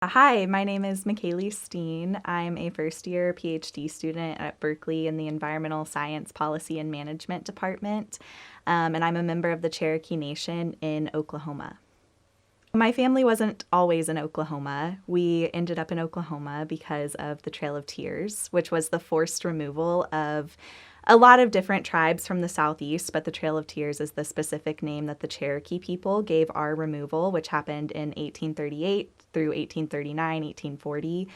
Hi, my name is McKalee Steen. I'm a first year PhD student at Berkeley in the Environmental Science Policy and Management Department, and I'm a member of the Cherokee Nation in Oklahoma. My family wasn't always in Oklahoma. We ended up in Oklahoma because of the Trail of Tears, which was the forced removal of a lot of different tribes from the southeast, but the Trail of Tears is the specific name that the Cherokee people gave our removal, which happened in 1838 through 1839, 1840.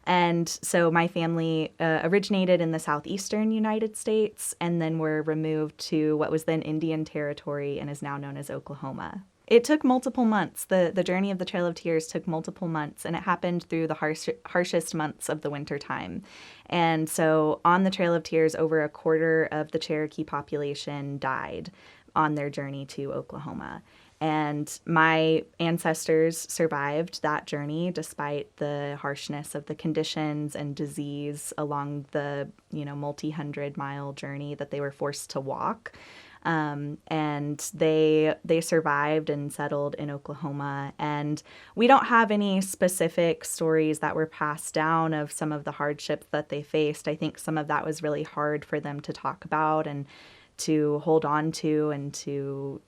And so my family originated in the southeastern United States and then were removed to what was then Indian Territory and is now known as Oklahoma. It took multiple months. The journey of the Trail of Tears took multiple months, and it happened through the harshest months of the winter time. And so on the Trail of Tears, over a quarter of the Cherokee population died on their journey to Oklahoma. And my ancestors survived that journey despite the harshness of the conditions and disease along the, multi-hundred-mile journey that they were forced to walk. And they survived and settled in Oklahoma. And we don't have any specific stories that were passed down of some of the hardships that they faced. I think some of that was really hard for them to talk about and to hold on to and to,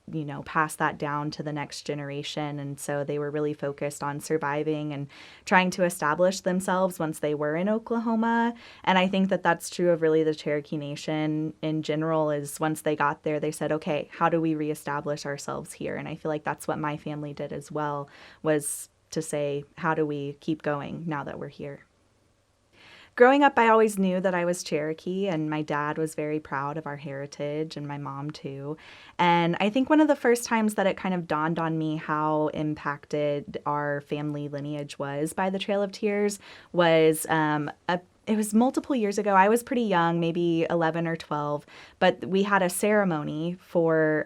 pass that down to the next generation. And so they were really focused on surviving and trying to establish themselves once they were in Oklahoma. And I think that that's true of really the Cherokee Nation in general, is once they got there, they said, okay, how do we reestablish ourselves here? And I feel like that's what my family did as well, was to say, how do we keep going now that we're here? Growing up, I always knew that I was Cherokee, and my dad was very proud of our heritage, and my mom too. And I think one of the first times that it kind of dawned on me how impacted our family lineage was by the Trail of Tears was it was multiple years ago. I was pretty young, maybe 11 or 12, but we had a ceremony for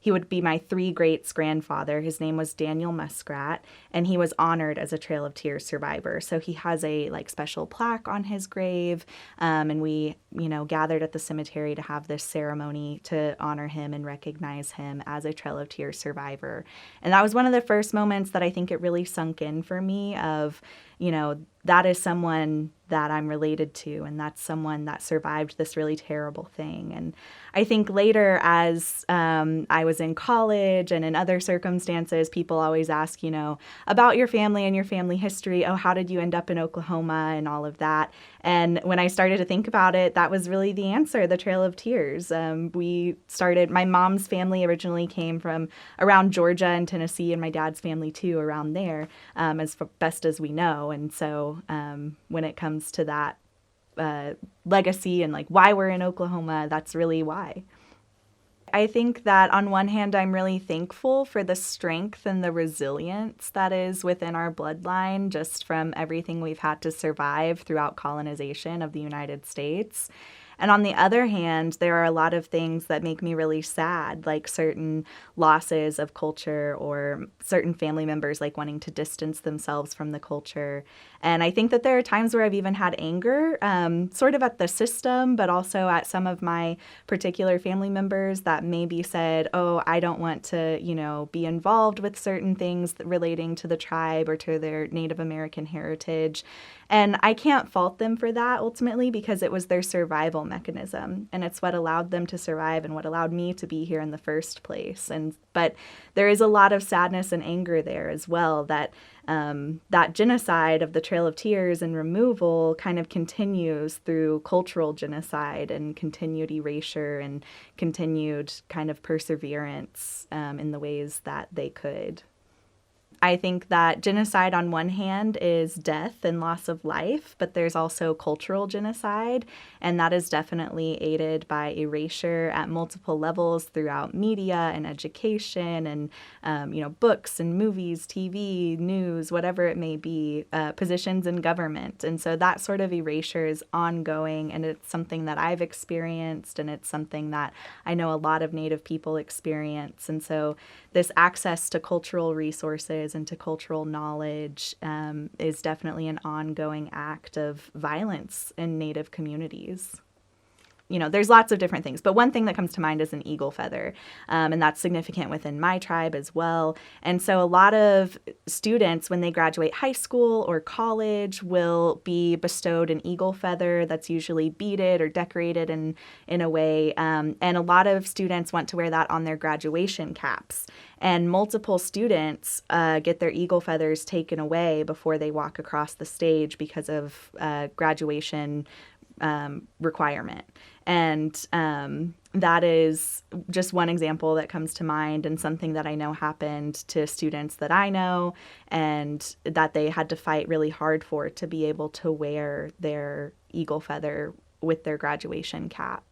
he would be my three greats grandfather. His name was Daniel Muskrat, and he was honored as a Trail of Tears survivor. So he has a special plaque on his grave, and we gathered at the cemetery to have this ceremony to honor him and recognize him as a Trail of Tears survivor. And that was one of the first moments that I think it really sunk in for me of, that is someone that I'm related to, and that's someone that survived this really terrible thing. And I think later, as I was in college and in other circumstances, people always ask, about your family and your family history. Oh, how did you end up in Oklahoma and all of that? And when I started to think about it, that was really the answer, the Trail of Tears. My mom's family originally came from around Georgia and Tennessee, and my dad's family too, around there, as best as we know. And so when it comes to that legacy and why we're in Oklahoma, that's really why. I think that on one hand, I'm really thankful for the strength and the resilience that is within our bloodline, just from everything we've had to survive throughout colonization of the United States. And on the other hand, there are a lot of things that make me really sad, like certain losses of culture or certain family members wanting to distance themselves from the culture. And I think that there are times where I've even had anger, sort of at the system, but also at some of my particular family members that maybe said, oh, I don't want to, be involved with certain things relating to the tribe or to their Native American heritage. And I can't fault them for that ultimately, because it was their survival mechanism, and it's what allowed them to survive and what allowed me to be here in the first place. But there is a lot of sadness and anger there as well, that that genocide of the Trail of Tears and removal kind of continues through cultural genocide and continued erasure and continued kind of perseverance in the ways that they could. I think that genocide on one hand is death and loss of life, but there's also cultural genocide, and that is definitely aided by erasure at multiple levels throughout media and education and, books and movies, TV, news, whatever it may be, positions in government. And so that sort of erasure is ongoing, and it's something that I've experienced, and it's something that I know a lot of Native people experience. And so this access to cultural resources and to cultural knowledge is definitely an ongoing act of violence in Native communities. there's lots of different things. But one thing that comes to mind is an eagle feather. And that's significant within my tribe as well. And so a lot of students, when they graduate high school or college, will be bestowed an eagle feather that's usually beaded or decorated in a way. And a lot of students want to wear that on their graduation caps. And multiple students get their eagle feathers taken away before they walk across the stage because of graduation requirement. And that is just one example that comes to mind, and something that I know happened to students that I know, and that they had to fight really hard for to be able to wear their eagle feather with their graduation cap.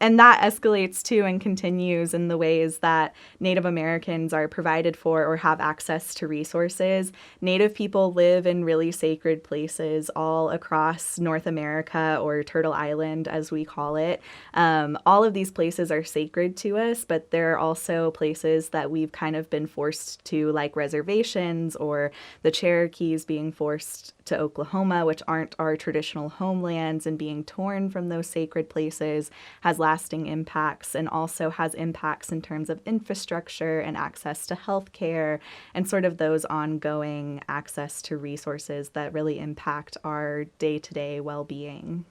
And that escalates too and continues in the ways that Native Americans are provided for or have access to resources. Native people live in really sacred places all across North America, or Turtle Island as we call it. All of these places are sacred to us, but there are also places that we've kind of been forced to, like reservations, or the Cherokees being forced to Oklahoma, which aren't our traditional homelands, and being torn from those sacred places has lasting impacts, and also has impacts in terms of infrastructure and access to healthcare, and sort of those ongoing access to resources that really impact our day-to-day well-being.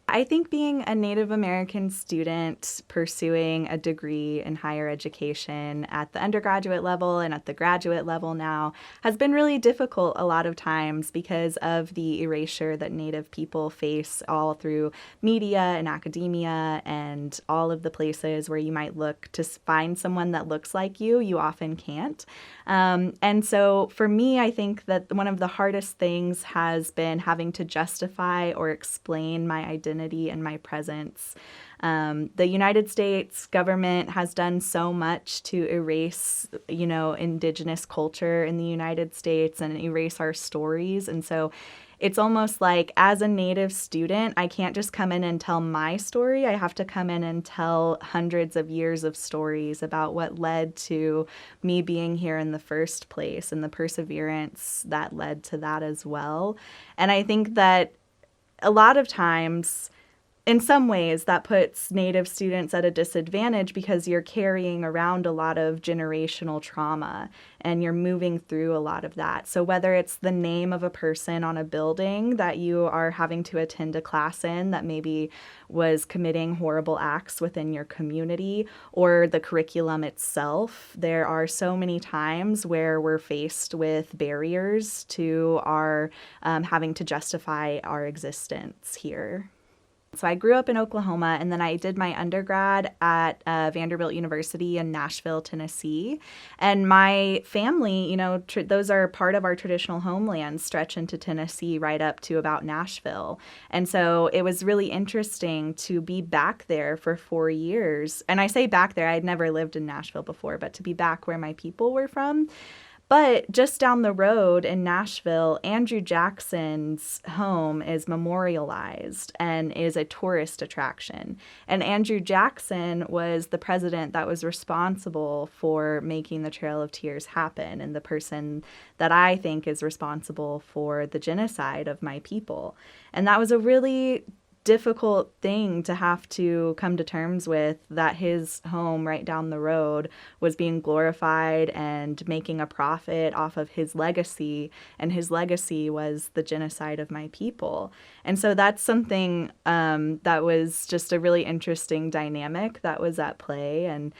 I think being a Native American student pursuing a degree in higher education at the undergraduate level and at the graduate level now has been really difficult a lot of times because of the erasure that Native people face all through media and academia, and all of the places where you might look to find someone that looks like you often can't. And so for me, I think that one of the hardest things has been having to justify or explain my identity and my presence. The United States government has done so much to erase, indigenous culture in the United States and erase our stories. And so it's almost like, as a Native student, I can't just come in and tell my story. I have to come in and tell hundreds of years of stories about what led to me being here in the first place, and the perseverance that led to that as well. And I think that a lot of times, in some ways, that puts Native students at a disadvantage because you're carrying around a lot of generational trauma and you're moving through a lot of that. So whether it's the name of a person on a building that you are having to attend a class in that maybe was committing horrible acts within your community, or the curriculum itself, there are so many times where we're faced with barriers to our having to justify our existence here. So I grew up in Oklahoma, and then I did my undergrad at Vanderbilt University in Nashville, Tennessee. And my family, those are part of our traditional homelands, stretch into Tennessee right up to about Nashville. And so it was really interesting to be back there for 4 years. And I say back there, I'd never lived in Nashville before, but to be back where my people were from. But just down the road in Nashville, Andrew Jackson's home is memorialized and is a tourist attraction. And Andrew Jackson was the president that was responsible for making the Trail of Tears happen, and the person that I think is responsible for the genocide of my people. And that was a really difficult thing to have to come to terms with, that his home right down the road was being glorified and making a profit off of his legacy, and his legacy was the genocide of my people. And so that's something that was just a really interesting dynamic that was at play, and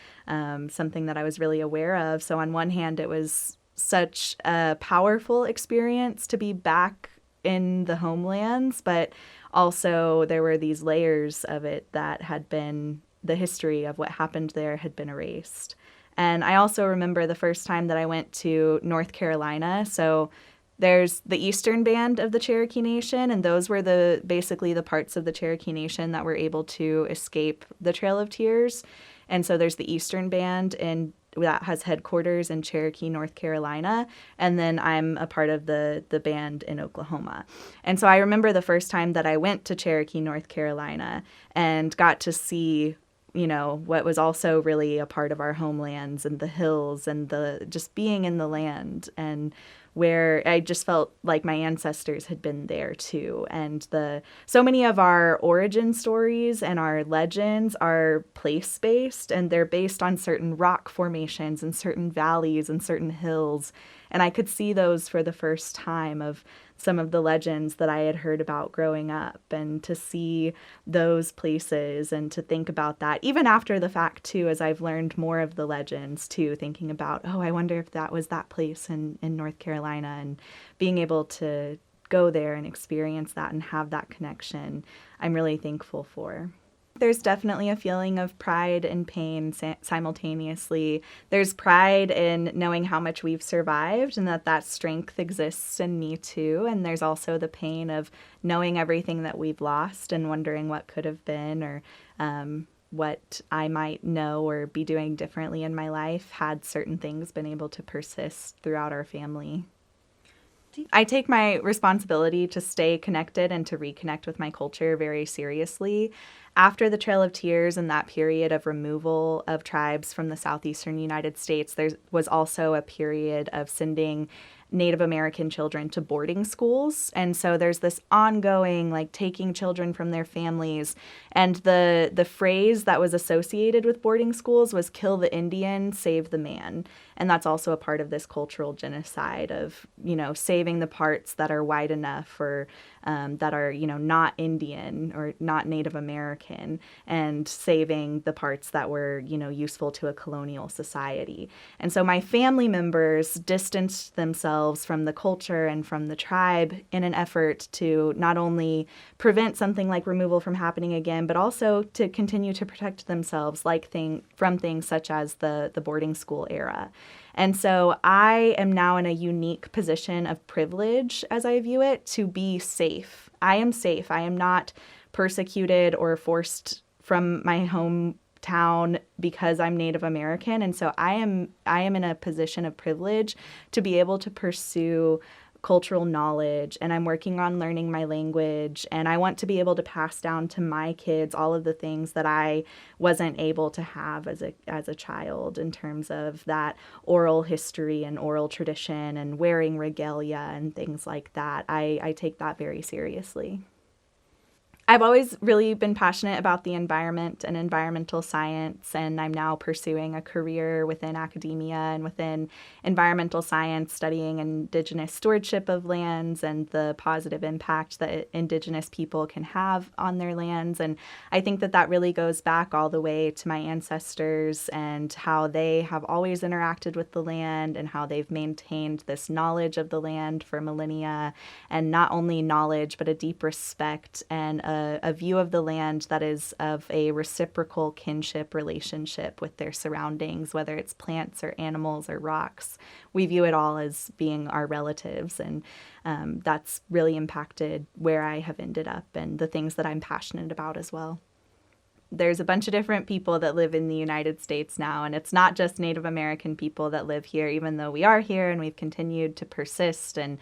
something that I was really aware of. So on one hand, it was such a powerful experience to be back in the homelands, but also there were these layers of it that had been, the history of what happened there had been erased. And I also remember the first time that I went to North Carolina. So there's the eastern band of the Cherokee Nation, and those were basically the parts of the Cherokee Nation that were able to escape the Trail of Tears. And so there's the eastern band, and that has headquarters in Cherokee, North Carolina, and then I'm a part of the band in Oklahoma. And so I remember the first time that I went to Cherokee, North Carolina, and got to see, what was also really a part of our homelands, and the hills, and the just being in the land, and where I just felt like my ancestors had been there too. And so many of our origin stories and our legends are place-based, and they're based on certain rock formations and certain valleys and certain hills. And I could see those for the first time of some of the legends that I had heard about growing up, and to see those places and to think about that, even after the fact too, as I've learned more of the legends too, thinking about, oh, I wonder if that was that place in North Carolina, and being able to go there and experience that and have that connection, I'm really thankful for. There's definitely a feeling of pride and pain simultaneously. There's pride in knowing how much we've survived and that strength exists in me too. And there's also the pain of knowing everything that we've lost and wondering what could have been, or what I might know or be doing differently in my life had certain things been able to persist throughout our family. I take my responsibility to stay connected and to reconnect with my culture very seriously. After the Trail of Tears and that period of removal of tribes from the southeastern United States, there was also a period of sending Native American children to boarding schools. And so there's this ongoing, like, taking children from their families. And the phrase that was associated with boarding schools was "kill the Indian, save the man." And that's also a part of this cultural genocide of, saving the parts that are white enough, or that are, not Indian or not Native American, and saving the parts that were, useful to a colonial society. And so my family members distanced themselves from the culture and from the tribe in an effort to not only prevent something like removal from happening again, but also to continue to protect themselves from things such as the boarding school era. And so I am now in a unique position of privilege, as I view it, to be safe. I am safe. I am not persecuted or forced from my hometown because I'm Native American. And so I am in a position of privilege to be able to pursue cultural knowledge, and I'm working on learning my language, and I want to be able to pass down to my kids all of the things that I wasn't able to have as a child, in terms of that oral history and oral tradition and wearing regalia and things like that. I take that very seriously. I've always really been passionate about the environment and environmental science, and I'm now pursuing a career within academia and within environmental science, studying Indigenous stewardship of lands and the positive impact that Indigenous people can have on their lands. And I think that really goes back all the way to my ancestors and how they have always interacted with the land and how they've maintained this knowledge of the land for millennia, and not only knowledge, but a deep respect and a view of the land that is of a reciprocal kinship relationship with their surroundings, whether it's plants or animals or rocks. We view it all as being our relatives, and that's really impacted where I have ended up and the things that I'm passionate about as well. There's a bunch of different people that live in the United States now, and it's not just Native American people that live here, even though we are here and we've continued to persist and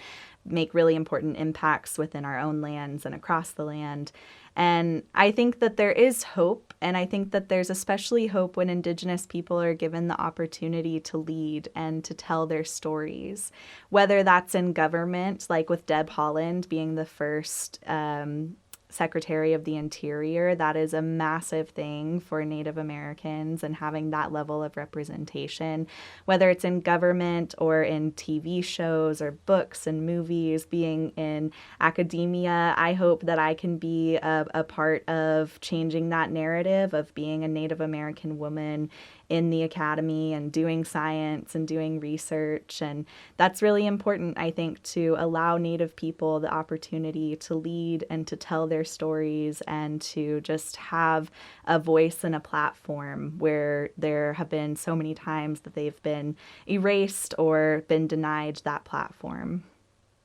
make really important impacts within our own lands and across the land. And I think that there is hope, and I think that there's especially hope when Indigenous people are given the opportunity to lead and to tell their stories, whether that's in government, like with Deb Haaland being the first Secretary of the Interior. That is a massive thing for Native Americans, and having that level of representation, whether it's in government or in TV shows or books and movies, being in academia. I hope that I can be a part of changing that narrative of being a Native American woman in the academy and doing science and doing research. And that's really important, I think, to allow Native people the opportunity to lead and to tell their stories and to just have a voice and a platform where there have been so many times that they've been erased or been denied that platform.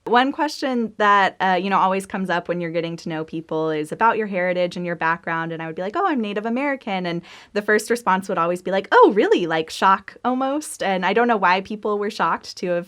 One question that, always comes up when you're getting to know people is about your heritage and your background. And I would be like, oh, I'm Native American. And the first response would always be like, oh, really? Like shock almost. And I don't know why people were shocked to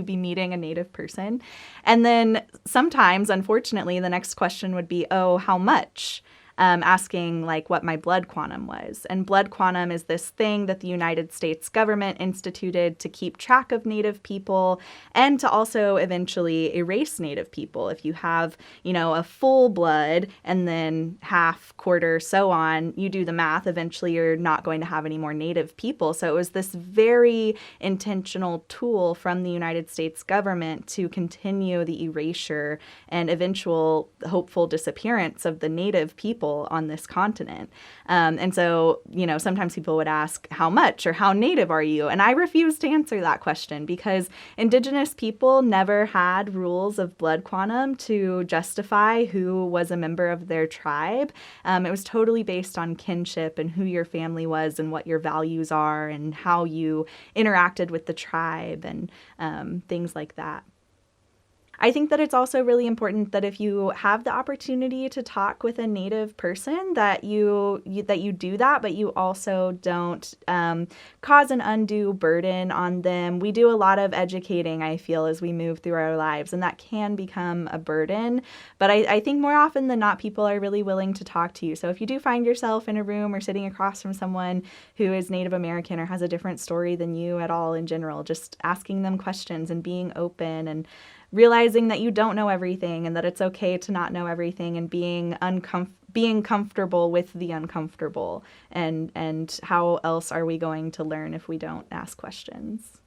be meeting a Native person. And then sometimes, unfortunately, the next question would be, oh, how much? asking like what my blood quantum was. And blood quantum is this thing that the United States government instituted to keep track of Native people and to also eventually erase Native people. If you have, a full blood and then half, quarter, so on, you do the math, eventually you're not going to have any more Native people. So it was this very intentional tool from the United States government to continue the erasure and eventual hopeful disappearance of the Native people on this continent. And so, sometimes people would ask, how much or how Native are you? And I refuse to answer that question because Indigenous people never had rules of blood quantum to justify who was a member of their tribe. It was totally based on kinship and who your family was and what your values are and how you interacted with the tribe and things like that. I think that it's also really important that if you have the opportunity to talk with a Native person, that you do that, but you also don't cause an undue burden on them. We do a lot of educating, I feel, as we move through our lives, and that can become a burden. But I think more often than not, people are really willing to talk to you. So if you do find yourself in a room or sitting across from someone who is Native American or has a different story than you at all in general, just asking them questions and being open and realizing that you don't know everything and that it's okay to not know everything and being comfortable with the uncomfortable. And how else are we going to learn if we don't ask questions?